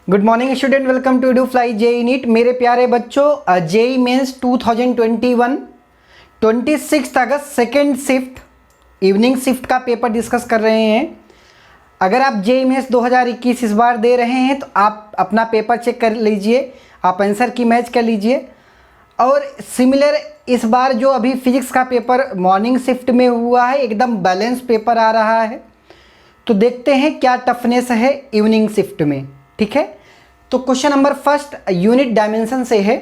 Good morning student, welcome to fly JEE NEET. मेरे प्यारे बच्चों, जेई मेंस 2021 26 अगस्त सेकेंड शिफ्ट इवनिंग शिफ्ट का पेपर डिस्कस कर रहे हैं। अगर आप जेई मेंस 2021 इस बार दे रहे हैं तो आप अपना पेपर चेक कर लीजिए, आप आंसर की मैच कर लीजिए। और सिमिलर इस बार जो अभी फिजिक्स का पेपर मॉर्निंग शिफ्ट में हुआ है, एकदम बैलेंस पेपर आ रहा है। तो देखते हैं क्या टफनेस है इवनिंग शिफ्ट में, ठीक है। तो question number first unit dimension से है।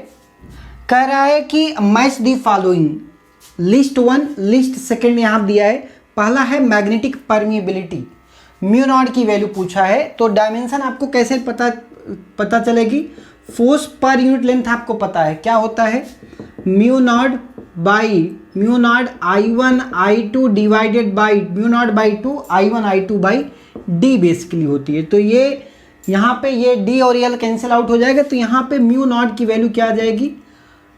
कह रहा है कि match the following, list one list second यहाँ दिया है। पहला है मैग्नेटिक परमिएबिलिटी, म्यू नॉट की वैल्यू पूछा है। तो डायमेंशन आपको कैसे पता चलेगी? फोर्स पर यूनिट लेंथ आपको पता है क्या होता है, mu naught I1 I2 divided by mu naught by 2 I1 I2 by D basically होती है। तो ये यहाँ पे ये डी और एल कैंसिल आउट हो जाएगा, तो यहाँ पे म्यू नॉट की वैल्यू क्या आ जाएगी,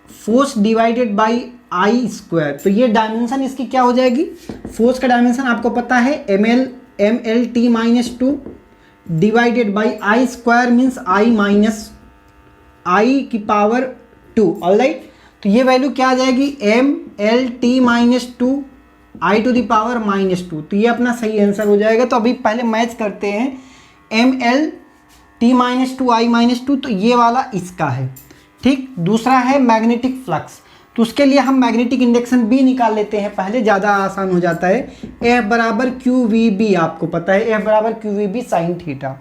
force divided by I square. तो ये डायमेंशन इसकी क्या हो जाएगी, फोर्स का डायमेंशन आपको पता है M L T minus 2 divided by I square means I minus I की पावर 2। ऑलराइट, तो ये वैल्यू क्या आ जाएगी, M L T minus 2 I to the power minus 2। तो ये अपना सही आंसर हो जाएगा। तो अभी पहले मैच करते हैं, एम एल टी माइनस 2 आई माइनस 2, तो ये वाला इसका है, ठीक। दूसरा है मैग्नेटिक फ्लक्स, तो उसके लिए हम मैग्नेटिक इंडक्शन बी निकाल लेते हैं पहले, ज़्यादा आसान हो जाता है। एफ बराबर क्यू वी बी, आपको पता है एफ बराबर Q V B sine theta.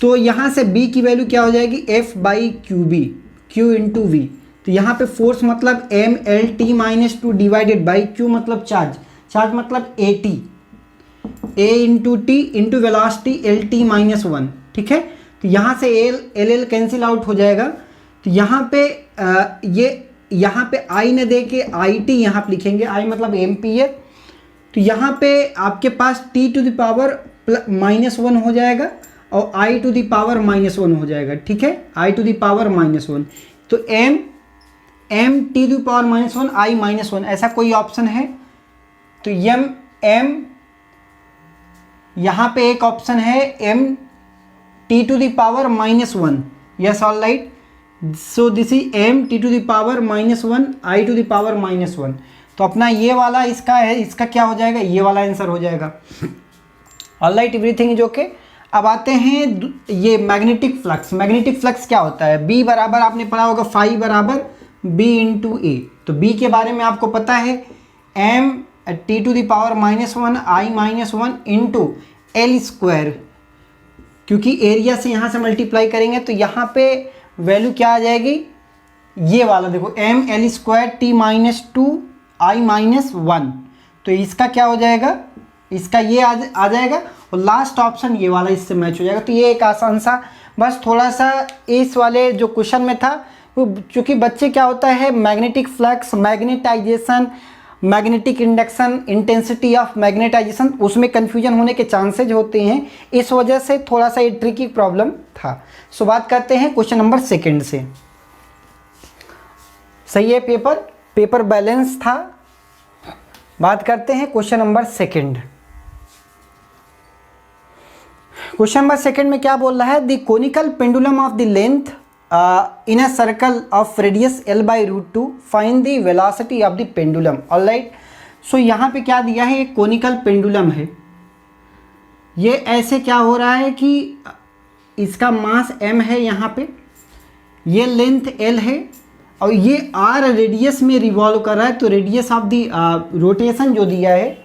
तो यहाँ से बी की वैल्यू क्या हो जाएगी, F by Q B, Q into V. तो यहाँ पे फोर्स मतलब M L T minus 2 divided by Q मतलब चार्ज, चार्ज मतलब A T, A into T into velocity L T minus 1, ठीक है। तो यहाँ से एल कैंसिल आउट हो जाएगा। तो यहाँ पे यहाँ पे आई ने दे के आई टी यहाँ पे लिखेंगे, आई मतलब एम्पियर। तो यहाँ पे आपके पास टी टू द पावर -1 हो जाएगा और आई टू द पावर -1 हो जाएगा, ठीक है, आई टू द पावर -1। तो M T to power -1 I -1 ऐसा कोई ऑप्शन है? तो एम यहाँ पे एक ऑप्शन है M T to the power -1, yes all right. So this is M T to the power -1 I to the power -1। तो अपना ये वाला इसका है, इसका क्या हो जाएगा, ये वाला आंसर हो जाएगा। All right, everything is okay. अब आते हैं ये मैग्नेटिक फ्लक्स। मैग्नेटिक फ्लक्स क्या होता है, बी बराबर आपने पढ़ा होगा फाई बराबर बी इंटू ए। तो बी के बारे में आपको पता है, M T to the power -1 I -1 into L square, क्योंकि एरिया से यहाँ से मल्टीप्लाई करेंगे तो यहाँ पे वैल्यू क्या आ जाएगी, ये वाला देखो, M L square T minus 2 I -1। तो इसका क्या हो जाएगा, इसका ये आ जाएगा और लास्ट ऑप्शन ये वाला इससे मैच हो जाएगा। तो ये एक आसान सा, बस थोड़ा सा इस वाले जो क्वेश्चन में था वो, चूँकि बच्चे क्या होता है magnetic flux, magnetization, magnetic induction, intensity of magnetization, उसमें कन्फ्यूजन होने के चांसेज होते हैं, इस वजह से थोड़ा सा ये ट्रिकी प्रॉब्लम था। सो बात करते हैं क्वेश्चन नंबर सेकंड से। सही है, पेपर बैलेंस था। बात करते हैं question number second. Question number second में क्या बोल रहा है, the conical pendulum of the length in a circle of radius L by √2 find the velocity of the pendulum। All right, so यहाँ पे क्या दिया है, एक कोनिकल पेंडुलम है। ये ऐसे क्या हो रहा है कि इसका मास m है, यहाँ पे ये लेंथ L है और ये r रेडियस में रिवॉल्व कर रहा है। तो रेडियस ऑफ द रोटेशन जो दिया है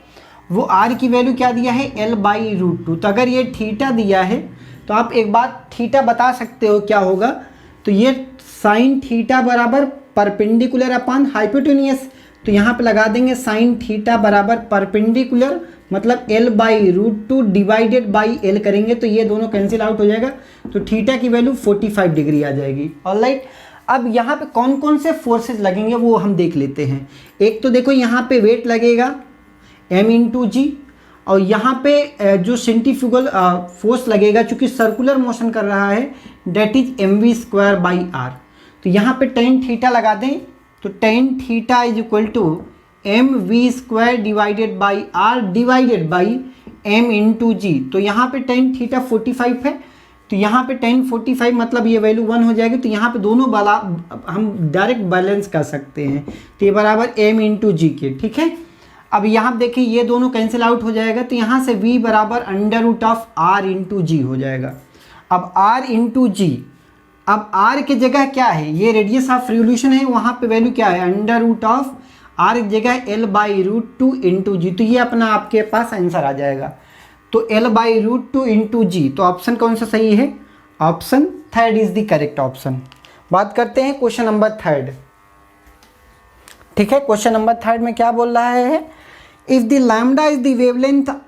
वो r की वैल्यू क्या दिया है, L बाई √2। तो अगर ये थीटा दिया है तो आप एक बात थीटा बता सकते हो क्या होगा, तो ये साइन थीटा बराबर परपेंडिकुलर अपॉन हाइपोटेन्यूस। तो यहाँ पे लगा देंगे साइन थीटा बराबर परपेंडिकुलर मतलब L by √2 divided by L करेंगे तो ये दोनों कैंसिल आउट हो जाएगा। तो थीटा की वैल्यू 45 डिग्री आ जाएगी। ऑलराइट, अब यहाँ पे कौन कौन से फोर्सेस लगेंगे वो हम देख लेते हैं। एक तो देखो यहाँ पे वेट लगेगा m इंटू जी, और यहाँ पे जो सेंट्रीफ्यूगल फोर्स लगेगा, चूँकि सर्कुलर मोशन कर रहा है, date is mv² by are. तो यहाँ पे टेन थीटा लगा दें, तो ten theta is equal to mv² divided by R divided by m into g. तो यहाँ पे टेन थीटा 45 है, तो यहाँ पे 1045 मतलब ये वैल्यू 1 हो जाएगी। तो यहाँ पे दोनों वाला हम डायरेक्ट बैलेंस कर सकते हैं। तो ये बराबर m इंटू जी के, ठीक है। अब यहाँ देखिए ये दोनों कैंसिल आउट हो जाएगा, तो यहाँ से v बराबर under root of r into g हो जाएगा। अब r इंटू जी, अब r की जगह क्या है, ये रेडियस ऑफ रिवोल्यूशन है, वहाँ पे वैल्यू क्या है अंडर रूट ऑफ r की जगह l by root 2 into g. तो ये अपना आपके पास आंसर आ जाएगा। तो l by root 2 into g, तो ऑप्शन कौन सा सही है, option third is the correct option. बात करते हैं क्वेश्चन नंबर थर्ड, ठीक है। क्वेश्चन नंबर थर्ड में क्या बोल रहा है, if the lambda is the wavelength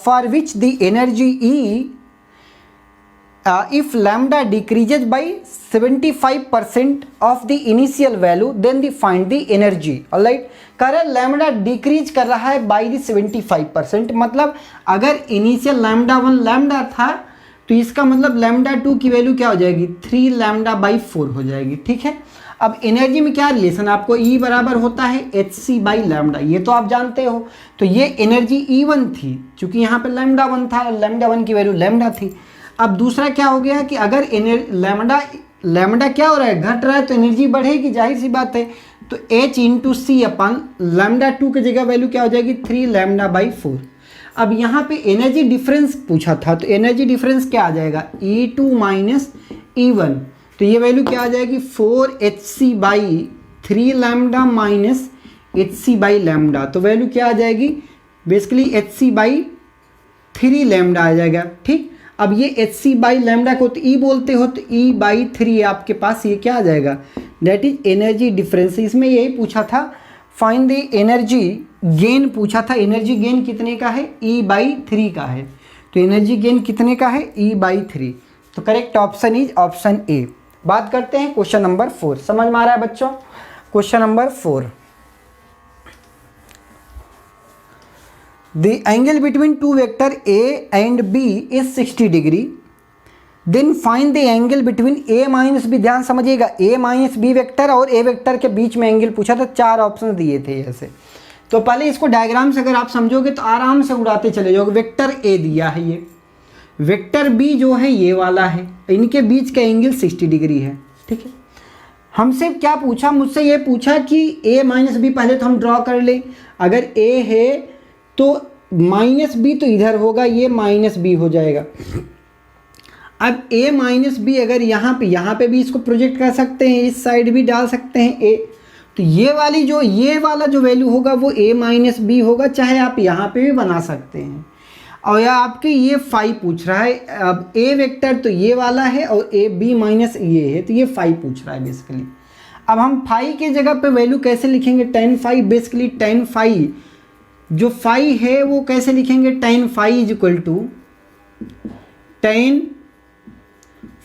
for which the energy E, if lambda decreases by 75% of the initial value then the find the energy, alright। कह रहा है लैम्डा डिक्रीज कर रहा है बाई दी 75%, मतलब अगर इनिशियल लैम्डा 1 लैम्डा था तो इसका मतलब लैम्डा 2 की वैल्यू क्या हो जाएगी 3 लैम्डा बाई 4 हो जाएगी, ठीक है। अब एनर्जी में क्या रिलेशन, आपको E बराबर होता है hc बाई लैम्डा, ये तो आप जानते हो। तो ये एनर्जी E1 थी, चूंकि यहाँ पे लैम्डा 1 था, लैम्डा 1 की वैल्यू लैम्डा थी। अब दूसरा क्या हो गया कि अगर लैम्डा क्या हो रहा है, घट रहा है, तो एनर्जी बढ़ेगी, जाहिर सी बात है। तो h इंटू सी अपन लैम्डा 2 की जगह वैल्यू क्या हो जाएगी 3 लैम्डा बाई 4। अब यहाँ पे एनर्जी डिफरेंस पूछा था, तो एनर्जी डिफरेंस क्या आ जाएगा E2 माइनस E1, तो ये वैल्यू क्या आ जाएगी 4hc by 3 lambda minus hc by lambda. तो वैल्यू क्या आ जाएगी बेसिकली hc बाई 3 लैम्डा आ जाएगा, ठीक। अब ये hc बाई लैम्डा को तो E बोलते हो, तो E बाई 3 आपके पास ये क्या आ जाएगा, दैट इज एनर्जी डिफरेंस। इसमें यही पूछा था फाइंड द एनर्जी गेन, पूछा था एनर्जी गेन कितने का है E बाई 3 का है। तो एनर्जी गेन कितने का है E बाई 3, तो correct option is option A. बात करते हैं क्वेश्चन नंबर 4, समझ में आ रहा है बच्चों। Question number 4, the angle between two vector A and B is 60 degree, then find the angle between A minus B। ध्यान समझिएगा, A माइनस बी वेक्टर और A वेक्टर के बीच में एंगल पूछा था, 4 ऑप्शन दिए थे ऐसे। तो पहले इसको डायग्राम से अगर आप समझोगे तो आराम से उड़ाते चले जाओगे। वेक्टर A दिया है, ये वेक्टर B जो है ये वाला है, इनके बीच का एंगल 60 डिग्री है, ठीक है। हमसे क्या पूछा, मुझसे ये पूछा कि A माइनस बी पहले तो हम ड्रॉ कर ले, अगर A है तो माइनस बी तो इधर होगा, ये माइनस बी हो जाएगा। अब A माइनस बी अगर यहाँ पे भी इसको प्रोजेक्ट कर सकते हैं, इस साइड भी डाल सकते हैं A, तो ये वाला जो वैल्यू होगा वो A माइनस बी होगा, चाहे आप यहाँ पे भी बना सकते हैं। और या आपके ये 5 पूछ रहा है, अब A वेक्टर तो ये वाला है और A B माइनस ये है, तो ये 5 पूछ रहा है बेसिकली। अब हम 5 के जगह पे वैल्यू कैसे लिखेंगे, tan phi, basically tan phi जो फाई है वो कैसे लिखेंगे, tan phi is equal to tan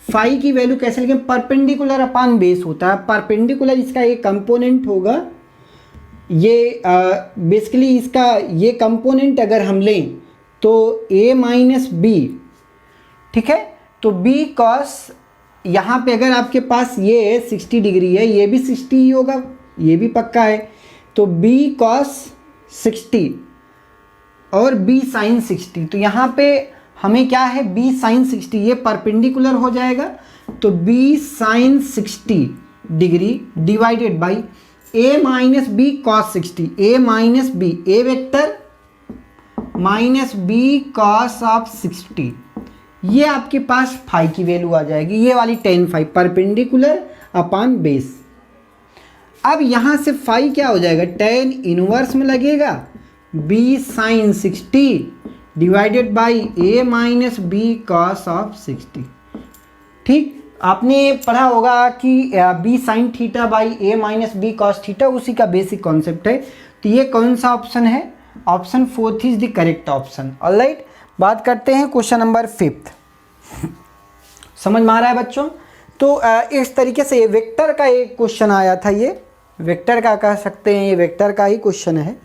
phi की वैल्यू कैसे लिखेंगे, परपेंडिकुलर अपान बेस होता है। परपेंडिकुलर इसका एक कंपोनेंट होगा, ये बेसिकली इसका ये कंपोनेंट अगर हम लें तो A माइनस बी, ठीक है। तो B cos, यहाँ पे अगर आपके पास ये 60 डिग्री है, ये भी 60 ही होगा, ये भी पक्का है। तो B cos 60 और B sin 60, तो यहाँ पे हमें क्या है B sin 60, ये परपेंडिकुलर हो जाएगा, तो B sin 60 degree divided by A minus B cos 60, A minus B, A vector minus B cos of 60, ये आपके पास फाई की वैल्यू आ जाएगी, ये वाली tan phi परपेंडिकुलर अपान बेस। अब यहाँ से फाई क्या हो जाएगा, tan इनवर्स में लगेगा B sin 60 divided by A minus B cos of 60, ठीक। आपने पढ़ा होगा कि B sin theta by A minus B cos theta, उसी का बेसिक कॉन्सेप्ट है। तो ये कौन सा ऑप्शन है, option 4 is the correct option, alright. बात करते हैं क्वेश्चन नंबर 5, समझ में आ रहा है बच्चों। तो इस तरीके से ये वेक्टर का एक क्वेश्चन आया था, ये वेक्टर का कह सकते हैं, ये वेक्टर का ही क्वेश्चन है।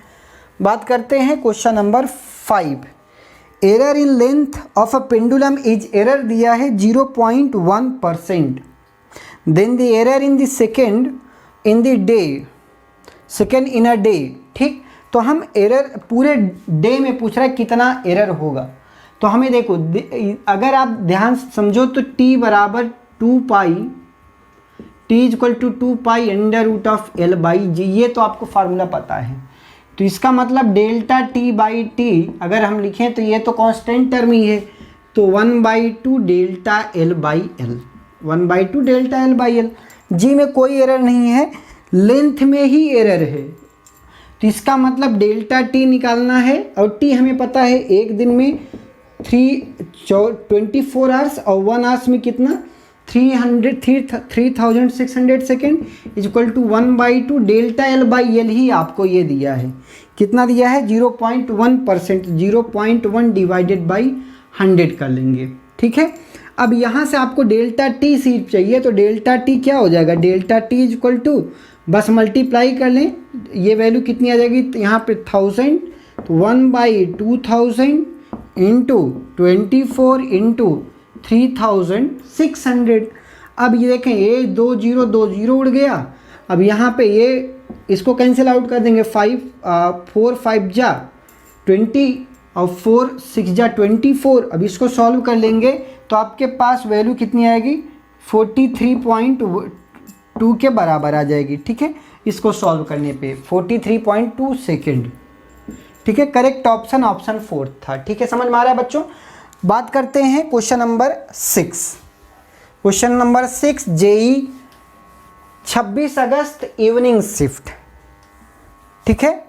बात करते हैं question number 5, error in length of a pendulum is, error दिया है 0.1%, then the error in the second in the day, second in a day, ठीक। तो हम एरर पूरे डे में पूछ रहा है कितना एरर होगा, तो हमें देखो अगर आप ध्यान से समझो तो t बराबर 2 pi, t equal to 2 pi under root of L by g, ये तो आपको फार्मूला पता है। तो इसका मतलब डेल्टा टी बाई टी अगर हम लिखें तो ये तो कांस्टेंट टर्म ही है, तो 1/2 delta L by L, 1/2 delta L by L. G में कोई एरर नहीं है, लेंथ में ही एरर है। तो इसका मतलब डेल्टा टी निकालना है, और टी हमें पता है एक दिन में 24 आवर्स और 1 आवर्स में कितना 3600 second equal to 1/2 delta L by L ही आपको ये दिया है। कितना दिया है 0.1%, 0.1 डिवाइडेड बाई 100 कर लेंगे। ठीक है, अब यहाँ से आपको डेल्टा टी सिर्फ चाहिए, तो डेल्टा टी क्या हो जाएगा, डेल्टा टी इक्वल टू बस मल्टीप्लाई कर लें, ये वैल्यू कितनी आ जाएगी, तो यहाँ पे 1000, तो 1/2000 इंटू 24 इंटू 3600। अब ये देखें ये 2 0 उड़ गया। अब यहाँ पे ये इसको कैंसिल आउट कर देंगे, 4 5 जा 20 और 4 6 जा 24। अब इसको सॉल्व कर लेंगे तो आपके पास वैल्यू कितनी आएगी 43.2 के बराबर आ जाएगी। ठीक है, इसको सॉल्व करने पे 43.2 सेकेंड। ठीक है, करेक्ट ऑप्शन ऑप्शन 4 था। ठीक है, समझ में आ रहा है बच्चों। बात करते हैं question number 6। Question number 6 JEE 26 August evening shift. ठीक है,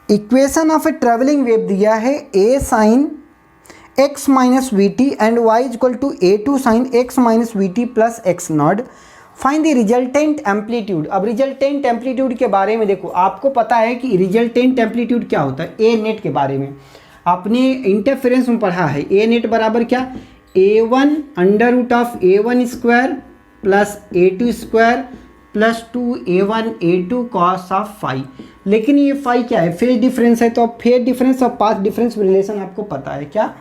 equation of a travelling wave दिया है a sine x minus V T and y equal to a2 sine x minus V T plus X naught. Find the resultant amplitude. अब resultant amplitude के बारे में देखो, आपको पता है कि रिजल्टेंट एम्पलीट्यूड क्या होता है। ए नेट के बारे में आपने इंटरफेरेंस में पढ़ा है। ए नेट बराबर क्या, a1 under root of a1 square plus a2 square plus 2a1 a2 cos of phi. लेकिन ये फाई क्या है, फेज डिफरेंस है। तो अब फेज डिफरेंस और पाथ डिफरेंस रिलेशन आपको पता है क्या,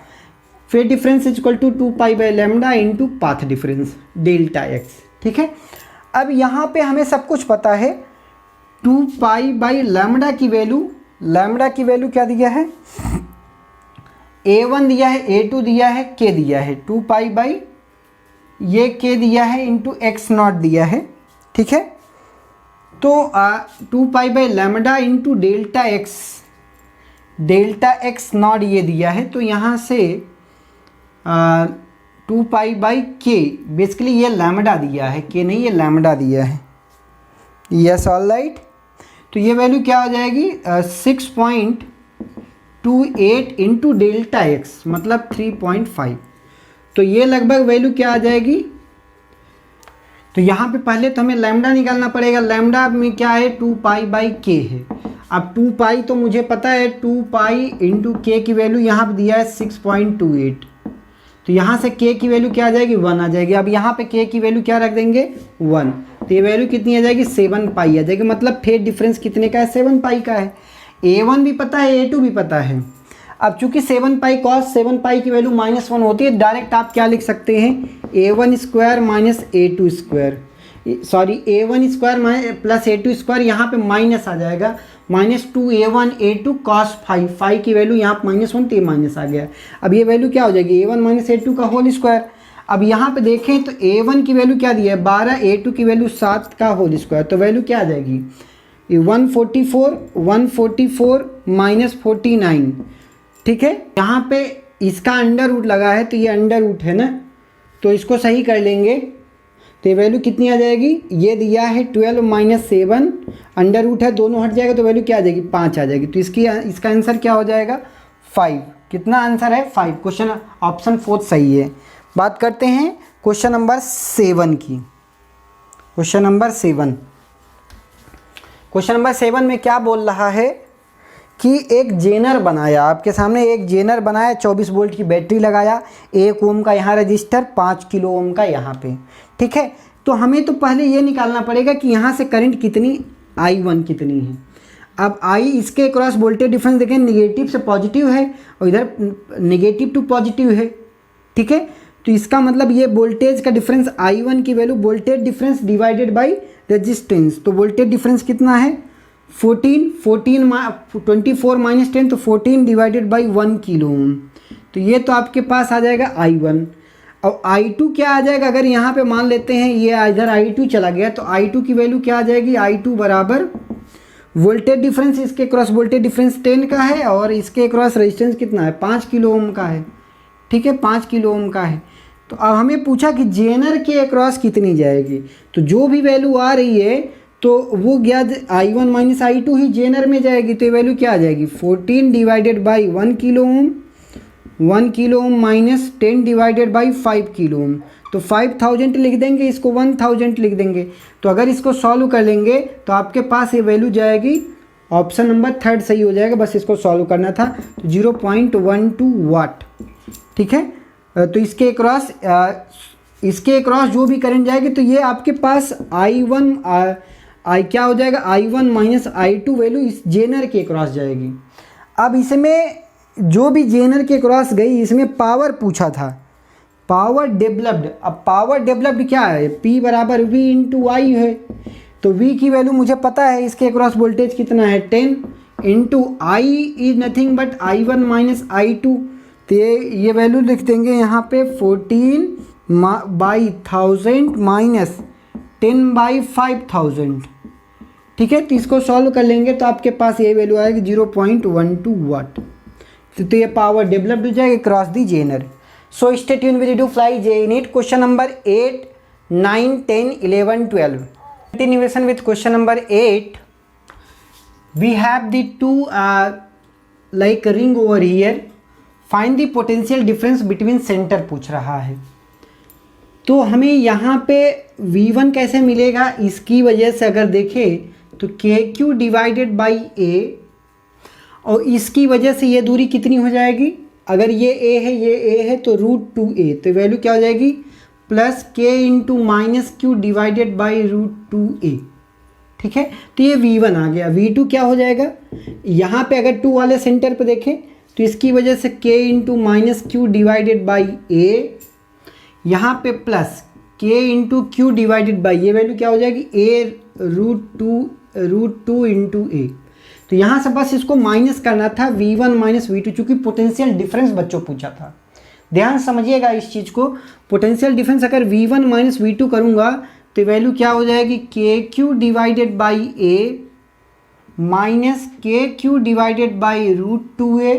phase difference equal to 2 pi by lambda into path difference delta X. ठीक है, अब यहाँ पे हमें सब कुछ पता है। 2 पाई बाई लैम्डा की वैल्यू क्या दिया है, a1 दिया है, a2 दिया है, k दिया है, 2 पाई बाई ये k दिया है इंटू एक्स नॉट दिया है। ठीक है, तो 2 pi by lambda into delta x not ये दिया है। तो यहाँ से 2 पाई बाई के, बेसिकली ये लैम्डा दिया है, के नहीं ये लैम्डा दिया है। Yes all right. तो ये वैल्यू क्या हो जाएगी 6.28 इंटू डेल्टा एक्स मतलब 3.5। तो ये लगभग वैल्यू क्या आ जाएगी, तो यहाँ पे पहले तो हमें लैम्डा निकालना पड़ेगा। लैम्डा में क्या है 2 पाई बाई के है। अब 2 पाई तो मुझे पता है 2 पाई इंटू के की वैल्यू यहाँ पे दिया है 6.28। तो यहाँ से k की वैल्यू क्या आ जाएगी 1 आ जाएगी। अब यहाँ पे k की वैल्यू क्या रख देंगे 1, तो ये वैल्यू कितनी आ जाएगी 7 पाई आ जाएगी। मतलब फेज डिफरेंस कितने का है 7 पाई का है। a1 भी पता है a2 भी पता है। अब चूंकि 7 पाई कॉस 7 पाई की वैल्यू -1 होती है, डायरेक्ट आप क्या लिख सकते हैं a1 square minus a2 square, sorry a1 square plus a2 square, यहाँ पे माइनस आ जाएगा -2a1 a2 कॉस फाई की वैल्यू यहाँ -1 तो ये माइनस आ गया। अब ये वैल्यू क्या हो जाएगी a1 माइनस a2 का होल स्क्वायर। अब यहाँ पे देखें तो a1 की वैल्यू क्या दी है 12, a2 की वैल्यू 7 का होल स्क्वायर। तो वैल्यू क्या आ जाएगी 144 माइनस 49। ठीक है, यहाँ पे इसका अंडर रूट लगा है तो ये अंडर रूट है ना, तो इसको सही कर लेंगे। तो ये वैल्यू कितनी आ जाएगी, ये दिया है 12 माइनस 7, अंडर रूट है दोनों हट जाएगा तो वैल्यू क्या आ जाएगी 5 आ जाएगी। तो इसका आंसर क्या हो जाएगा 5। कितना आंसर है 5। क्वेश्चन ऑप्शन 4 सही है। बात करते हैं क्वेश्चन नंबर 7 की। क्वेश्चन नंबर 7 में क्या बोल रहा है कि एक जेनर बनाया, आपके सामने एक जेनर बनाया, 24 वोल्ट की बैटरी लगाया, 1 ओम का यहाँ रजिस्टर, 5 किलो ओम का यहाँ पे। ठीक है, तो हमें तो पहले ये निकालना पड़ेगा कि यहाँ से करंट कितनी I1 कितनी है। अब I इसके क्रॉस वोल्टेज डिफरेंस देखें, निगेटिव से पॉजिटिव है और इधर निगेटिव टू पॉजिटिव है। ठीक है, तो इसका मतलब ये वोल्टेज का डिफरेंस I1 की value voltage difference divided by resistance. तो वोल्टेज डिफरेंस कितना है 24 माइनस 10 तो 14 डिवाइडेड बाई 1 किलो ओम। तो ये तो आपके पास आ जाएगा I1। और I2 क्या आ जाएगा, अगर यहाँ पे मान लेते हैं ये इधर I2 चला गया तो I2 की वैल्यू क्या आ जाएगी, I2 बराबर वोल्टेज डिफरेंस, इसके क्रॉस वोल्टेज डिफरेंस 10 का है और इसके क्रॉस रेजिस्टेंस कितना है, 5 किलो ओम का है। ठीक है, 5 किलो ओम का है। तो अब हमें पूछा कि जेनर के अक्रॉस कितनी जाएगी, तो जो भी वैल्यू आ रही है तो वो क्या I1 माइनस I2 ही जेनर में जाएगी। तो ये वैल्यू क्या आ जाएगी, 14 divided by 1 kilo ohm, 1 kilo ohm minus 10 divided by 5 kilo ohm. तो 5000 लिख देंगे, इसको 1000 लिख देंगे। तो अगर इसको सॉल्व कर लेंगे तो आपके पास ये वैल्यू जाएगी, ऑप्शन नंबर 3 सही हो जाएगा। बस इसको सॉल्व करना था। तो 0.12 वाट। ठीक है, तो इसके क्रॉस जो भी करंट जाएगी तो ये आपके पास क्या हो जाएगा, I1 माइनस I2 वैल्यू इस जेनर के क्रॉस जाएगी। अब इसमें जो भी जेनर के क्रॉस गई, इसमें पावर पूछा था, पावर डेवलप्ड। अब पावर डेवलप्ड क्या है, P बराबर V इंटू आई है। तो V की वैल्यू मुझे पता है, इसके क्रॉस वोल्टेज कितना है 10 into I is nothing but I1 minus I2। तो ये वैल्यू लिख देंगे यहाँ पे 14/1000 माइनस 10/5000। ठीक है, तो इसको सॉल्व कर लेंगे तो आपके पास ये वैल्यू आएगी 0.12 वाट। तो ये पावर डेवलप्ड हो जाएगी cross the zener. So stay tune with do fly JEE NEET। Question number 8, 9, 10, 11, 12। Continuation with question number 8। We have the two like ring over here, find the potential difference between centre पूछ रहा है। तो हमें यहाँ पे V1 कैसे मिलेगा, इसकी वजह से अगर देखें तो KQ डिवाइडेड बाई A, और इसकी वजह से ये दूरी कितनी हो जाएगी, अगर ये A है ये A है तो √2A। तो वैल्यू क्या हो जाएगी, plus K into minus Q divided by √2A। ठीक है, तो ये V1 आ गया। V2 क्या हो जाएगा, यहाँ पे अगर 2 वाले सेंटर पे देखें तो इसकी वजह से K into minus Q divided by A, यहाँ पे plus K into Q divided by, ये वैल्यू क्या हो जाएगी A √2 इंटू A। तो यहाँ से बस इसको माइनस करना था, V1 माइनस V2, चूँकि पोटेंशियल डिफरेंस बच्चों पूछा था। ध्यान समझिएगा इस चीज़ को, पोटेंशियल डिफरेंस अगर V1 माइनस V2 करूँगा तो वैल्यू क्या हो जाएगी, KQ divided by A minus KQ divided by √2A।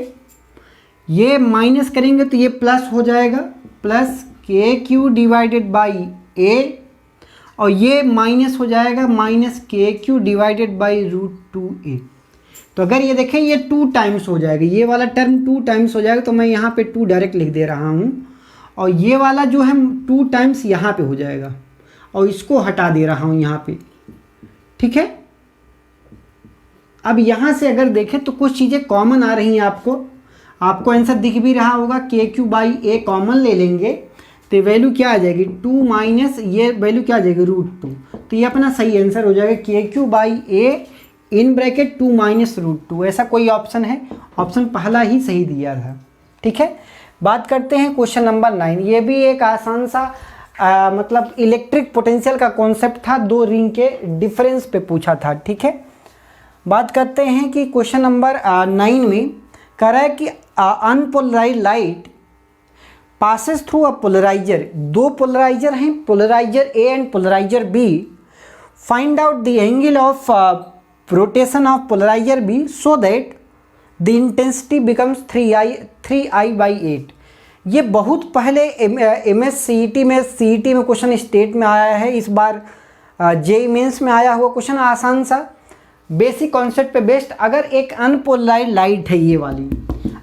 ये माइनस करेंगे तो ये प्लस हो जाएगा, plus KQ divided by A, और ये माइनस हो जाएगा minus KQ divided by √2A। तो अगर ये देखें ये 2 टाइम्स हो जाएगा, ये वाला टर्म 2 टाइम्स हो जाएगा, तो मैं यहाँ पे 2 डायरेक्ट लिख दे रहा हूँ, और ये वाला जो है 2 टाइम्स यहाँ पे हो जाएगा, और इसको हटा दे रहा हूँ यहाँ पे। ठीक है, अब यहाँ से अगर देखें तो कुछ चीज़ें कॉमन आ रही हैं आपको आंसर दिख भी रहा होगा। KQ बाई A कॉमन ले लेंगे तो वैल्यू क्या आ जाएगी, 2 माइनस ये वैल्यू क्या आ जाएगी √2। तो ये अपना सही आंसर हो जाएगा, KQ by A in bracket 2 minus √2। ऐसा कोई ऑप्शन है, ऑप्शन पहला ही सही दिया था। ठीक है, बात करते हैं क्वेश्चन नंबर 9। ये भी एक आसान सा मतलब इलेक्ट्रिक पोटेंशियल का कॉन्सेप्ट था, 2 रिंग के डिफरेंस पे पूछा था। ठीक है, बात करते हैं कि क्वेश्चन नंबर 9 में कह रहा है कि unpolarised light passes through a polariser. 2 polariser हैं, polariser A and polariser B। Find out the angle of rotation of polariser B so that the intensity becomes 3I/8। ये बहुत पहले MS CET में क्वेश्चन स्टेट में आया है, इस बार JEE mains में आया हुआ क्वेश्चन, आसान सा बेसिक कॉन्सेप्ट पे बेस्ड। अगर एक अनपोलराइज्ड लाइट है ये वाली,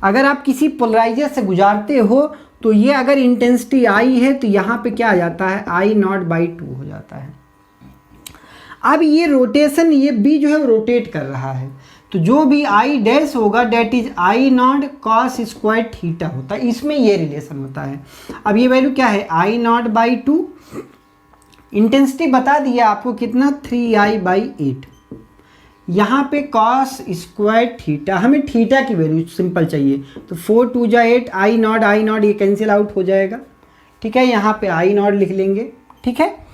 अगर आप किसी पोलराइजर से गुजारते हो तो ये अगर इंटेंसिटी I है तो यहाँ पे क्या आ जाता है, I0/2 हो जाता है। अब ये रोटेशन, ये B जो है वो रोटेट कर रहा है, तो जो भी I डैश होगा that is I0 cos square theta होता है, इसमें ये रिलेशन होता है। अब ये वैल्यू क्या है, I0/2। इंटेंसिटी बता दिया आपको कितना, 3I/8। यहाँ पे cos स्क्वायर थीटा, हमें थीटा की वैल्यू सिंपल चाहिए, तो 4 2 जा 8, I0 ये कैंसिल आउट हो जाएगा। ठीक है, यहाँ पे I0 लिख लेंगे। ठीक है,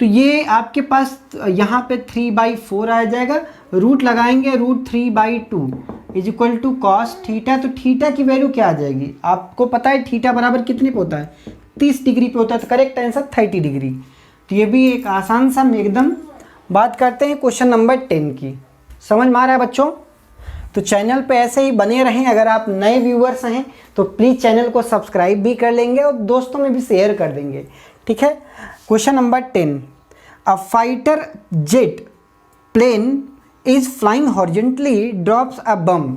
तो ये आपके पास यहाँ पे 3/4 आ जाएगा, रूट लगाएंगे, √3/2 is equal to cos theta. तो थीटा की वैल्यू क्या आ जाएगी, आपको पता है थीटा बराबर कितने पे होता है, 30 डिग्री पे होता है। तो करेक्ट आंसर 30 डिग्री। तो ये भी एक आसान सा एकदम। बात करते हैं क्वेश्चन नंबर 10 की। समझ में आ रहा है बच्चों? तो चैनल पे ऐसे ही बने रहें। अगर आप नए व्यूअर्स हैं तो प्लीज़ चैनल को सब्सक्राइब भी कर लेंगे और दोस्तों में भी शेयर कर देंगे, ठीक है। Question number 10, a fighter jet plane is flying horizontally drops a bomb.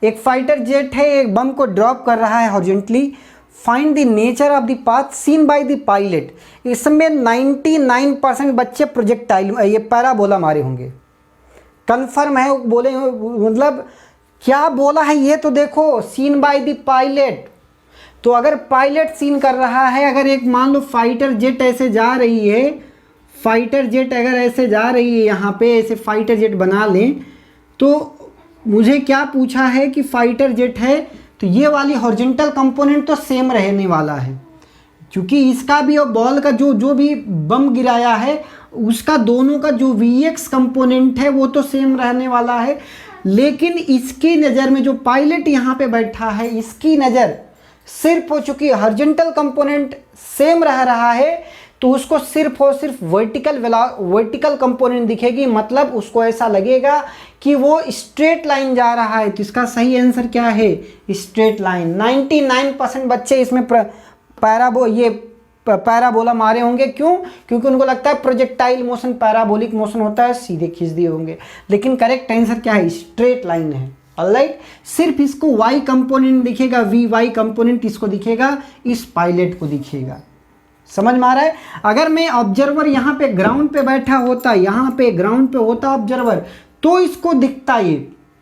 एक फाइटर जेट है, एक बम को ड्रॉप कर रहा है horizontally. Find the nature of the path seen by the pilot. इसमें 99% बच्चे प्रोजेक्टाइल ये पैराबोला मारे होंगे, कन्फर्म है। बोले मतलब क्या बोला है ये तो देखो, सीन बाय द पायलट। तो अगर पायलट सीन कर रहा है, अगर एक मान लो फाइटर जेट ऐसे जा रही है, फाइटर जेट अगर ऐसे जा रही है, यहाँ पे ऐसे फाइटर जेट बना लें, तो मुझे क्या पूछा है कि फाइटर जेट है तो ये वाली हॉरिजॉन्टल कंपोनेंट तो सेम रहने वाला है, क्योंकि इसका भी और बॉल का जो भी बम गिराया है उसका दोनों का जो Vx कंपोनेंट है वो तो सेम रहने वाला है। लेकिन इसकी नज़र में जो पायलट यहाँ पे बैठा है, इसकी नज़र सिर्फ हो चुकी हॉरिजॉन्टल कंपोनेंट सेम रह रहा है, तो उसको सिर्फ और सिर्फ वर्टिकल कंपोनेंट दिखेगी। मतलब उसको ऐसा लगेगा कि वो स्ट्रेट लाइन जा रहा है। तो इसका सही आंसर क्या है, स्ट्रेट लाइन। 99% बच्चे इसमें पैराबोला मारे होंगे। क्यों? क्योंकि उनको लगता है प्रोजेक्टाइल मोशन पैराबोलिक मोशन होता है, सीधे खींच दिए होंगे। लेकिन करेक्ट आंसर क्या है, स्ट्रेट लाइन है। ऑलराइट, सिर्फ इसको वाई कंपोनेंट दिखेगा, वी वाई कंपोनेंट इसको दिखेगा, इस पायलट को दिखेगा। समझ में आ रहा है? अगर मैं ऑब्जर्वर यहाँ पे ग्राउंड पे बैठा होता, यहाँ पे ग्राउंड पे होता ऑब्जर्वर, तो इसको दिखता ये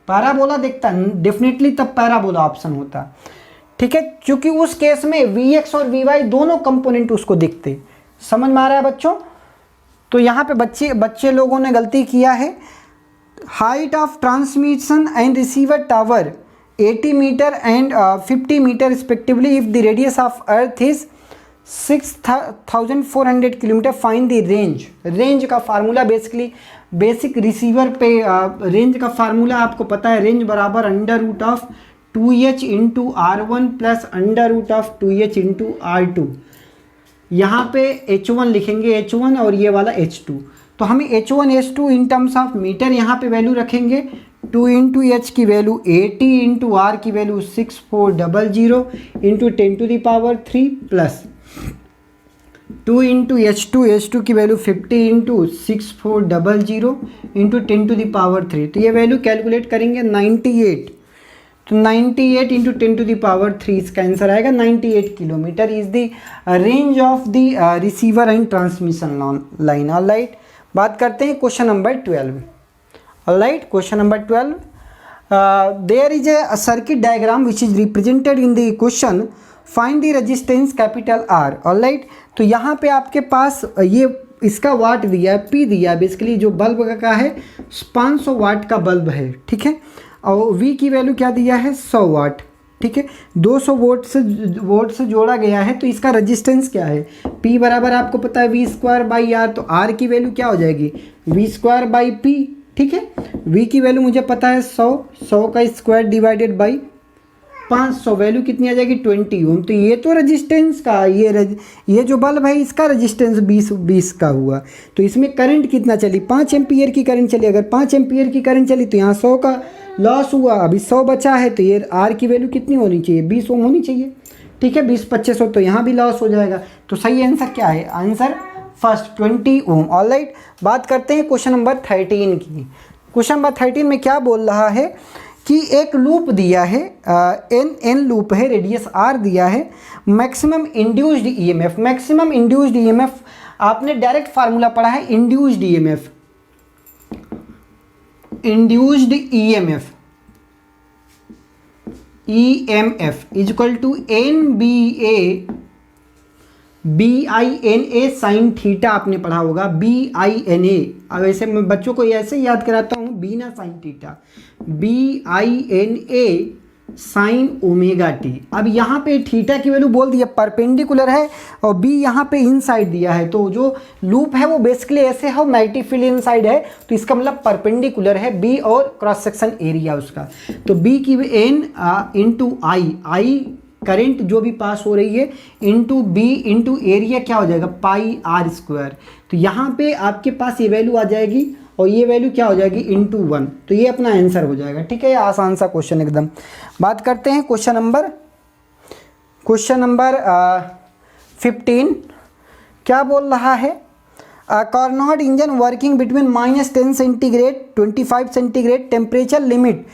पैराबोला दिखता डेफिनेटली, तब पैराबोला ऑप्शन होता, ठीक है। क्योंकि उस केस में Vx और Vy दोनों कंपोनेंट उसको दिखते। समझ में आ रहा है बच्चों? तो यहाँ पे बच्चे लोगों ने गलती किया है। Height of transmission and receiver tower 80 metre and 50 metre respectively if the radius of earth is 6400 kilometre. Find the range. Range का फार्मूला बेसिकली बेसिक रिसीवर पे रेंज का फार्मूला आपको पता है, रेंज बराबर under root of 2h into R1 plus under root of 2h into R2। यहाँ पे H1 लिखेंगे, H1 और ये वाला H2। तो हमें H1 H2 in terms of metre यहाँ पे वैल्यू रखेंगे। 2 इंटू H की वैल्यू 80 इंटू R की value 6400 into 10⁻³ plus 2 into H2 की वैल्यू 50 इंटू 6400 इंटू 10⁻³। तो ये वैल्यू कैलकुलेट करेंगे 98। तो 98 इंटू 10⁻³ इसका आंसर आएगा 98 kilometre is the range of the receiver and transmission line. Alright, बात करते हैं question number 12। Alright, question number 12, there is a circuit diagram which is represented in the question, find the resistance capital R। Alright, तो यहाँ पे आपके पास ये इसका वाट दिया है, P दिया है। बेसिकली जो बल्ब का है 500 वाट का बल्ब है, ठीक है। और V की वैल्यू क्या दिया है, 100 वाट, ठीक है। 200 वोल्ट से जोड़ा गया है। तो इसका रेजिस्टेंस क्या है, P बराबर आपको पता है V²/R। तो R की वैल्यू क्या हो जाएगी, V²/P, ठीक है। V की वैल्यू मुझे पता है 100 का स्क्वायर डिवाइडेड बाई 500, वैल्यू कितनी आ जाएगी 20 ओम। तो ये तो रेजिस्टेंस का ये जो बल्ब है इसका रेजिस्टेंस 20 का हुआ। तो इसमें करंट कितना चली, 5 एम्पियर की करंट चली। अगर 5 एम्पियर की करंट चली तो यहाँ 100 का लॉस हुआ, अभी 100 बचा है। तो ये R की वैल्यू कितनी होनी चाहिए, 20 ओम होनी चाहिए, ठीक है। 20-25 तो यहाँ भी लॉस हो जाएगा। तो सही आंसर क्या है, आंसर फर्स्ट 20 ओम। ऑलराइट, बात करते हैं क्वेश्चन नंबर 13 की। क्वेश्चन नंबर 13 में क्या बोल रहा है कि एक लूप दिया है, n लूप है, रेडियस R दिया है, maximum induced EMF. Maximum induced EMF आपने डायरेक्ट फार्मूला पढ़ा है, induced EMF, induced EMF is equal to NBA BINA sine theta. आपने पढ़ा होगा BINA। अब ऐसे मैं बच्चों को ऐसे याद कराता हूँ, बीना sine theta, BINA sine omega t. अब यहाँ पे थीटा की वैल्यू बोल दिया परपेंडिकुलर है और बी यहाँ पे इनसाइड दिया है, तो जो लूप है वो बेसिकली ऐसे है, मैग्नेटिक फील्ड इनसाइड है, तो इसका मतलब परपेंडिकुलर है बी और क्रॉस सेक्शन एरिया उसका। तो बी की एन इंटू आई करंट जो भी पास हो रही है इंटू बी इंटू एरिया क्या हो जाएगा पाई आर स्क्वायर। तो यहाँ पे आपके पास ये वैल्यू आ जाएगी और ये वैल्यू क्या हो जाएगी इंटू 1, तो ये अपना आंसर हो जाएगा। ठीक है, ये आसान सा क्वेश्चन एकदम। बात करते हैं क्वेश्चन नंबर 15। क्या बोल रहा है, Carnot engine working between -10 centigrade 25 centigrade temperature limit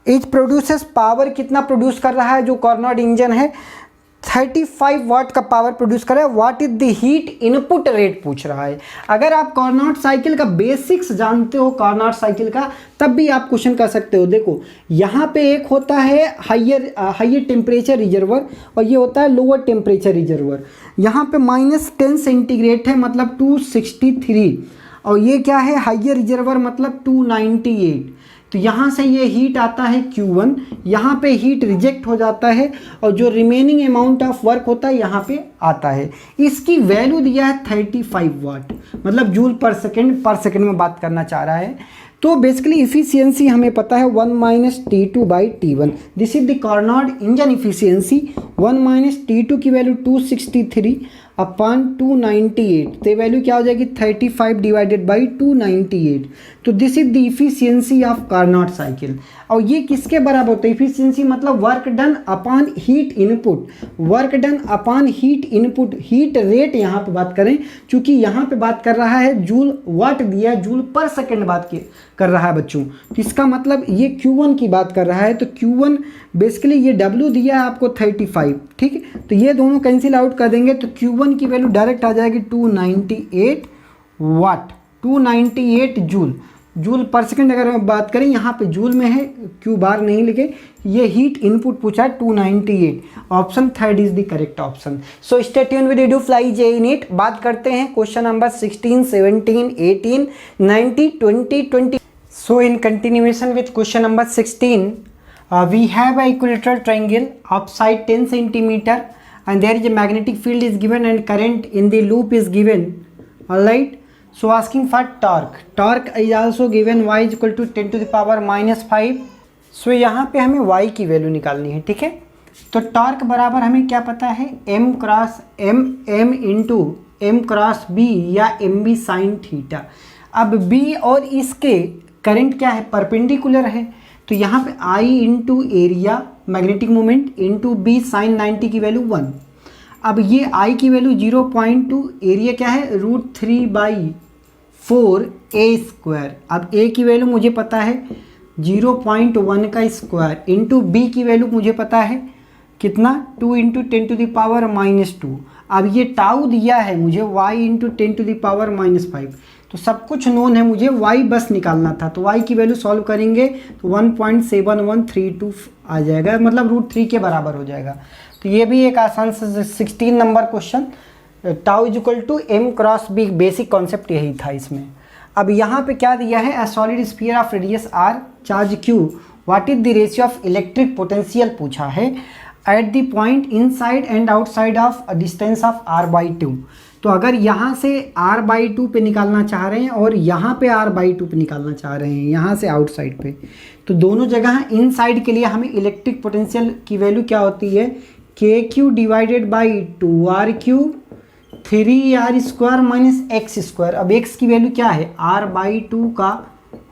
is produces power, कितना प्रोड्यूस कर रहा है जो कार्नोट इंजन है 35 वाट का पावर प्रोड्यूस कर रहा है। What is the heat input rate पूछ रहा है। अगर आप कार्नोट साइकिल का बेसिक्स जानते हो कार्नोट साइकिल का, तब भी आप क्वेश्चन कर सकते हो। देखो यहाँ पे एक होता है हायर टेम्परेचर रिजर्वर और ये होता है लोअर टेम्परेचर रिजर्वर। यहाँ पे -10 सेंटीग्रेड है मतलब 263 और ये क्या है हायर रिजर्वर मतलब 298। तो यहाँ से ये हीट आता है Q1, यहाँ पे हीट रिजेक्ट हो जाता है और जो रिमेनिंग अमाउंट ऑफ वर्क होता है यहाँ पे आता है। इसकी वैल्यू दिया है 35 वाट मतलब जूल पर सेकेंड में बात करना चाह रहा है। तो बेसिकली इफिशियंसी हमें पता है 1 - T2/T1। This is the Carnot engine efficiency. 1 - T2 की वैल्यू 263/298, तो वैल्यू क्या हो जाएगी 35/298। तो this is the efficiency of Carnot cycle. और ये किसके बराबर होता है इफिशियंसी मतलब work done upon heat input, work done upon heat input. Heat rate यहाँ पे बात करें चूंकि यहाँ पे बात कर रहा है जूल, वाट दिया है जूल पर सेकेंड बात कर रहा है बच्चों, तो इसका मतलब ये Q1 की बात कर रहा है। तो Q1 बेसिकली ये W दिया है आपको 35, ठीक है, तो ये दोनों कैंसिल आउट कर देंगे तो Q1 की वैल्यू डायरेक्ट आ जाएगी 298 वाट, 298 जूल पर सेकेंड। अगर हम बात करें यहाँ पे जूल में है, Q बार नहीं लिखे, ये हीट इनपुट पूछा है 298। Option third is the correct option. So stay tuned with EduFly JEE NEET। बात करते हैं question number 16, 17, 18, 19, 20, 20। So in continuation with question number 16, we have a equilateral triangle of side 10 centimeter and there is a magnetic field is given and current in the loop is given. All right, so asking for torque is also given y is equal to 10 to the power -5। सो यहाँ पे हमें y की value निकालनी है, ठीक है। तो torque बराबर हमें क्या पता है m क्रॉस b या mb साइन थीटा। अब b और इसके करंट क्या है परपेंडिकुलर है, तो यहाँ पे I into area magnetic moment into B sine 90 की वैल्यू 1। अब ये I की वैल्यू 0.2, एरिया क्या है √3/4a²। अब a की वैल्यू मुझे पता है 0.1 का स्क्वायर इंटू बी की वैल्यू मुझे पता है कितना 2 × 10⁻²। अब ये टाउ दिया है मुझे y × 10⁻⁻5, तो सब कुछ नोन है, मुझे y बस निकालना था। तो y की वैल्यू सॉल्व करेंगे तो 1.7132 आ जाएगा, मतलब √3 के बराबर हो जाएगा। तो ये भी एक आसान सा 16 नंबर question. Tau is equal to m cross b, basic concept यही था इसमें। अब यहाँ पे क्या दिया है, a solid sphere of radius r, charge q, what is the ratio of electric potential पूछा है at the point inside and outside of distance of r/2। तो अगर यहाँ से r/2 पे निकालना चाह रहे हैं और यहाँ पे r/2 पे निकालना चाह रहे हैं, यहाँ से आउटसाइड पे, तो दोनों जगह इनसाइड के लिए हमें इलेक्ट्रिक पोटेंशियल की वैल्यू क्या होती है kq divided by 2r3 3r² - x²। अब x की वैल्यू क्या है r/2 का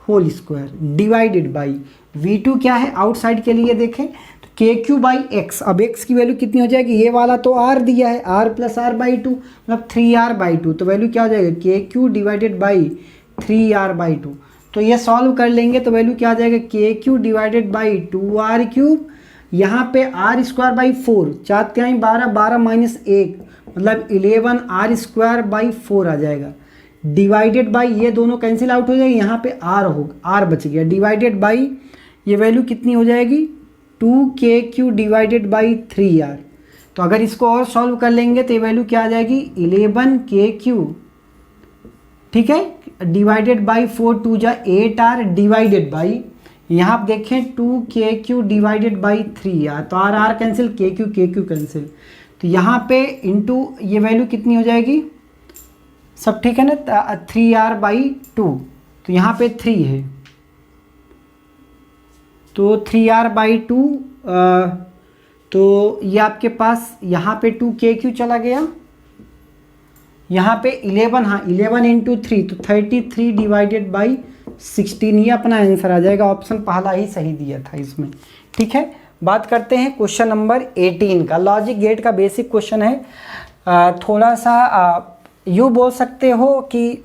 whole square divided by v2 क्या है आउटसाइड के लिए देखें तो kq/x। अब x की वैल्यू कितनी हो जाएगी, ये वाला तो r दिया है r + r/2 मतलब 3r/2, तो वैल्यू क्या हो जाएगा kq डिवाइडेड बाई 3r/2। तो ये सॉल्व कर लेंगे तो वैल्यू क्या आ जाएगा kq डिवाइडेड बाई 2r3, यहाँ पे r²/4, 4 × 12, 12 - 1 मतलब 11r²/4 आ जाएगा, डिवाइडेड बाई ये दोनों कैंसिल आउट हो जाएगी, यहाँ पे r होगा, r बच गया, डिवाइडेड बाई ये वैल्यू कितनी हो जाएगी 2kq डिवाइडेड बाई 3r। तो अगर इसको और सॉल्व कर लेंगे तो ये वैल्यू क्या आ जाएगी 11kq, ठीक है, divided by 4 × 2 = 8r divided by यहाँ आप देखें 2KQ डिवाइडेड बाई 3R, तो R कैंसिल, KQ कैंसिल, तो यहाँ पे इंटू ये वैल्यू कितनी हो जाएगी, सब ठीक है ना, 3R/2, तो यहाँ पे 3 है, तो 3R/2, तो ये आपके पास यहाँ पे 2KQ चला गया, यहाँ पे 11, हाँ 11 इंटू 3, तो 33 डिवाइडेड बाई 16, ये अपना आंसर आ जाएगा। ऑप्शन पहला ही सही दिया था इसमें। ठीक है, बात करते हैं क्वेश्चन नंबर 18 का। लॉजिक गेट का बेसिक क्वेश्चन है। थोड़ा सा यूँ बोल सकते हो कि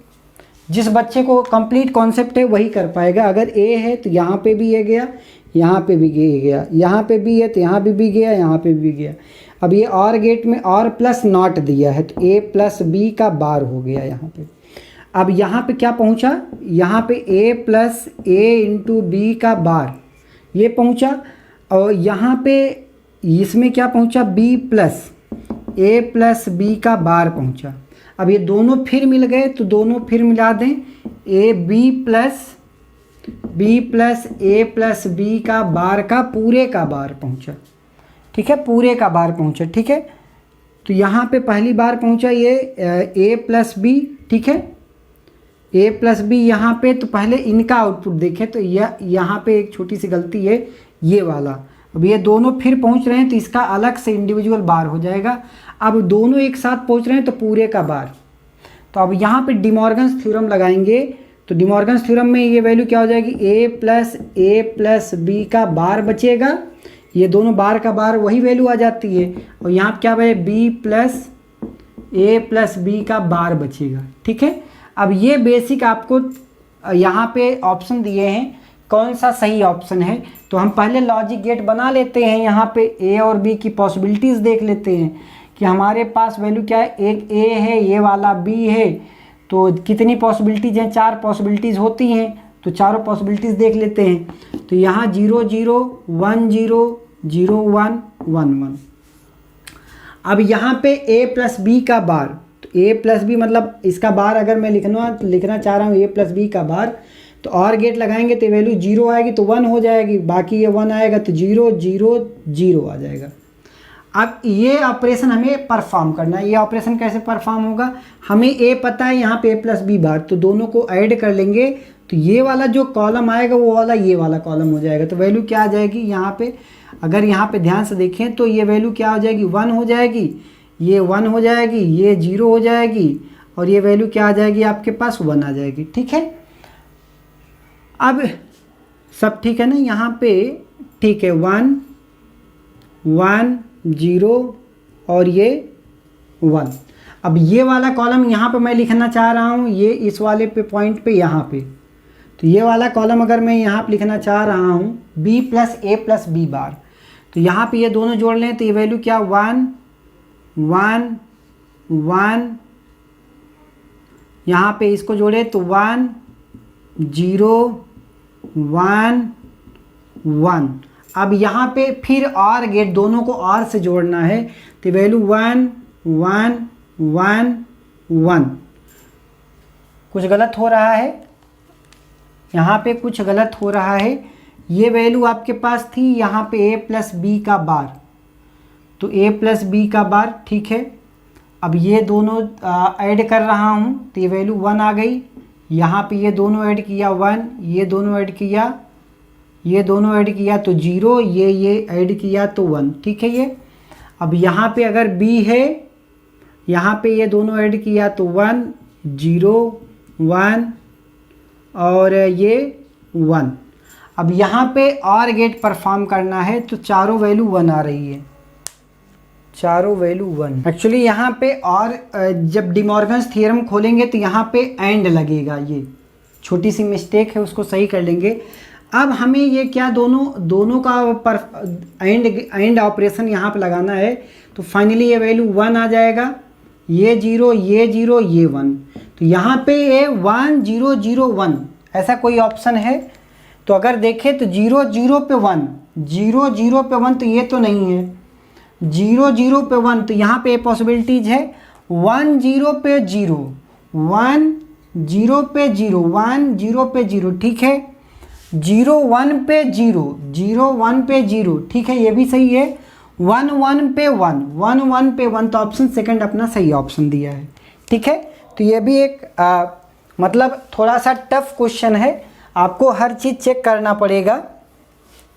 जिस बच्चे को कंप्लीट कॉन्सेप्ट है वही कर पाएगा। अगर ए है तो यहाँ पे भी ए गया, यहाँ पे भी गया, यहाँ पे भी है तो यहाँ पे भी गया, यहाँ पे भी गया। अब ये और गेट में और प्लस नॉट दिया है तो ए प्लस बी का बार हो गया यहाँ पे। अब यहाँ पे क्या पहुँचा, यहाँ पे ए प्लस ए इंटू बी का बार ये पहुँचा, और यहाँ पे इसमें क्या पहुँचा, B plus A plus B का बार पहुँचा। अब ये दोनों फिर मिल गए तो दोनों फिर मिला दें, A B plus A plus B का बार का पूरे का बार पहुँचा। ठीक है, पूरे का बार पहुँचा। ठीक है, तो यहाँ पे पहली बार पहुँचा ये ए प्लस बी। ठीक है, ए प्लस बी यहाँ पे, तो पहले इनका आउटपुट देखें तो यहाँ पे एक छोटी सी गलती है, ये वाला। अब ये दोनों फिर पहुँच रहे हैं तो इसका अलग से इंडिविजुअल बार हो जाएगा। अब दोनों एक साथ पहुँच रहे हैं तो पूरे का बार। तो अब यहाँ पे डिमॉर्गन्स थ्योरम लगाएंगे, तो डिमॉर्गन्स थ्योरम में ये वैल्यू क्या हो जाएगी, ए प्लस बी का बार बचेगा, ये दोनों बार का बार वही वैल्यू आ जाती है, और यहाँ क्या है, B plus A plus B का बार बचेगा। ठीक है, अब ये बेसिक आपको यहाँ पे ऑप्शन दिए हैं, कौन सा सही ऑप्शन है। तो हम पहले लॉजिक गेट बना लेते हैं, यहाँ पे ए और बी की पॉसिबिलिटीज़ देख लेते हैं कि हमारे पास वैल्यू क्या है, एक ए है, ये वाला बी है, तो कितनी पॉसिबिलिटीज़ हैं, 4 पॉसिबिलिटीज़ होती हैं, तो चारों पॉसिबिलिटीज़ देख लेते हैं। तो यहाँ 0 0 1 0 0 1 1 1। अब यहाँ पे a प्लस बी का बार, तो a प्लस बी मतलब इसका बार अगर मैं लिखना चाह रहा हूँ a प्लस बी का बार, तो और गेट लगाएंगे तो वैल्यू 0 आएगी तो 1 हो जाएगी, बाकी ये 1 आएगा तो 0 0 0 आ जाएगा। अब ये ऑपरेशन हमें परफॉर्म करना है। ये ऑपरेशन कैसे परफॉर्म होगा, हमें ए पता है यहाँ पे a प्लस बी बार, तो दोनों को ऐड कर लेंगे तो ये वाला जो कॉलम आएगा वो वाला ये वाला कॉलम हो जाएगा। तो वैल्यू क्या आ जाएगी यहाँ पे, अगर यहाँ पे ध्यान से देखें तो ये वैल्यू क्या हो जाएगी, 1 हो जाएगी, ये 1 हो जाएगी, ये 0 हो जाएगी, और ये वैल्यू क्या आ जाएगी आपके पास, 1 आ जाएगी। ठीक है, अब सब ठीक है ना, यहाँ पे ठीक है, 1 1 0 और ये 1। अब ये वाला कॉलम यहाँ पे मैं लिखना चाह रहा हूँ, ये इस वाले पे पॉइंट पे यहाँ पे, तो ये वाला कॉलम अगर मैं यहाँ पे लिखना चाह रहा हूँ b plus A plus B bar, तो यहाँ पे ये दोनों जोड़ लें तो ये वैल्यू क्या, 1 1 1, यहाँ पे इसको जोड़े तो 1 0 1 1। अब यहाँ पे फिर और गेट दोनों को और से जोड़ना है तो वैल्यू 1 1 1 1। कुछ गलत हो रहा है, यहाँ पे कुछ गलत हो रहा है। ये वैल्यू आपके पास थी यहाँ पे a प्लस बी का बार, तो a प्लस बी का बार। ठीक है, अब ये दोनों ऐड कर रहा हूँ तो ये वैल्यू 1 आ गई। यहाँ पे ये दोनों ऐड किया 1, ये दोनों ऐड किया, ये दोनों ऐड किया तो 0, ये ऐड किया तो 1। ठीक है, ये अब यहाँ पे अगर b है, यहाँ पे ये दोनों ऐड किया तो 1 0 1 और ये 1। अब यहाँ पे और गेट परफॉर्म करना है तो चारों वैल्यू 1 आ रही है, चारों वैल्यू 1। एक्चुअली यहाँ पे और जब डिमॉर्गन्स थ्योरम खोलेंगे तो यहाँ पे एंड लगेगा, ये छोटी सी मिस्टेक है, उसको सही कर लेंगे। अब हमें ये क्या दोनों का एंड ऑपरेशन यहाँ पे लगाना है, तो फाइनली ये वैल्यू 1 आ जाएगा, ये 0 ये 0 ये 1। तो यहाँ पे ये 1 0 0 1 ऐसा कोई ऑप्शन है, तो अगर देखें तो 0 0 पे 1 0 0 पे 1 तो ये तो नहीं है, 0 0 पे 1 तो यहाँ पे पॉसिबिलिटीज है 1 0 पे 0 1 0 पे 0 1 0 पे 0। ठीक है, 0 1 पे 0, 0 1 पे 0, ठीक है, ये भी सही है। 1 1 पे 1, 1 1 पे 1, तो ऑप्शन सेकंड अपना सही ऑप्शन दिया है, ठीक है। तो ये भी एक मतलब थोड़ा सा टफ क्वेश्चन है, आपको हर चीज़ चेक करना पड़ेगा,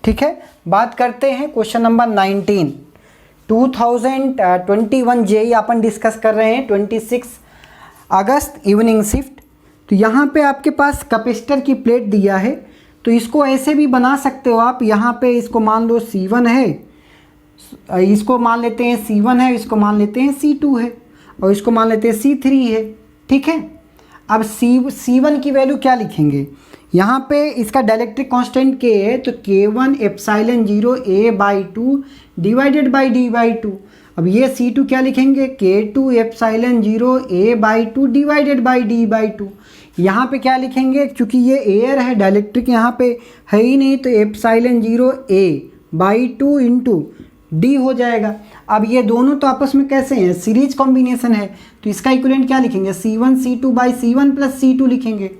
ठीक है। बात करते हैं क्वेश्चन नंबर 19। 2021 जेई अपन डिस्कस कर रहे हैं, 26 अगस्त इवनिंग शिफ्ट। तो यहाँ पे आपके पास कैपेसिटर की प्लेट दिया है, तो इसको ऐसे भी बना सकते हो आप। यहाँ पे इसको मान लो C1 है, इसको मान लेते हैं C1 है, इसको मान लेते हैं C2 है, और इसको मान लेते हैं C3 है, ठीक है। अब C1 की वैल्यू क्या लिखेंगे, यहाँ पे इसका डाइलेक्ट्रिक कांस्टेंट K है, तो K1 epsilon 0 A/2 divided by D/2। अब ये C2 क्या लिखेंगे, K2 epsilon 0 A/2 divided by D/2। यहाँ पे क्या लिखेंगे, क्योंकि ये एयर है, डाइलेक्ट्रिक यहाँ पे है ही नहीं, तो एप्सिलॉन 0 A/2 इंटू D हो जाएगा। अब ये दोनों तो आपस में कैसे हैं, सीरीज कॉम्बिनेशन है, तो इसका इक्विवेलेंट क्या लिखेंगे, C1 C2 by C1 plus C2 लिखेंगे।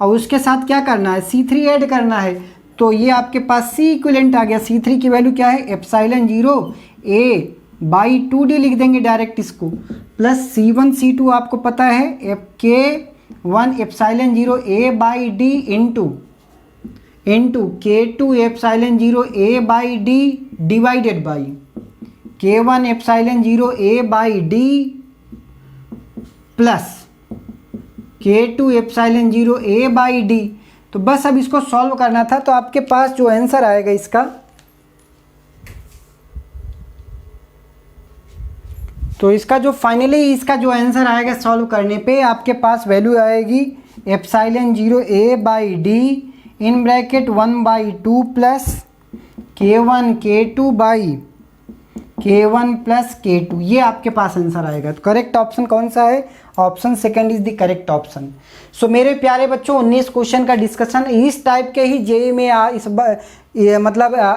और उसके साथ क्या करना है, C3 ऐड करना है, तो ये आपके पास C इक्विवेलेंट आ गया। C3 की वैल्यू क्या है, एप्सिलॉन 0 A/2D लिख देंगे डायरेक्ट इसको, प्लस C1 C2 आपको पता है K1 epsilon 0 A/D into K2 epsilon 0 A/D divided by K1 epsilon 0 A/D plus K2 epsilon 0 A/D। तो बस अब इसको सॉल्व करना था, तो आपके पास जो आंसर आएगा इसका, तो इसका जो फाइनली इसका जो आंसर आएगा सॉल्व करने पे, आपके पास वैल्यू आएगी epsilon 0 A/D in bracket 1/2 plus K1 K2 by K1 plus K2, ये आपके पास आंसर आएगा। तो करेक्ट ऑप्शन कौन सा है, option second is the correct option. So मेरे प्यारे बच्चों, 19 क्वेश्चन का डिस्कशन इस टाइप के ही जेई में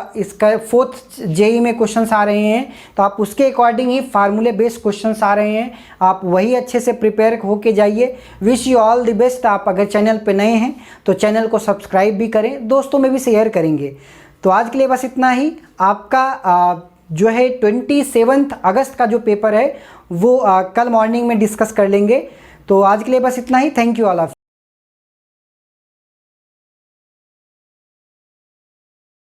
इसका 4th जेई में क्वेश्चंस आ रहे हैं, तो आप उसके अकॉर्डिंग ही फार्मूले बेस्ड क्वेश्चंस आ रहे हैं, आप वही अच्छे से प्रिपेयर होके जाइए। Wish you all the best. आप अगर चैनल पे नए हैं तो चैनल को सब्सक्राइब भी करें, दोस्तों में भी शेयर करेंगे। तो आज के लिए बस इतना ही। आपका जो है 27 अगस्त का जो पेपर है वो कल मॉर्निंग में डिस्कस कर लेंगे। तो आज के लिए बस इतना ही। Thank you all of.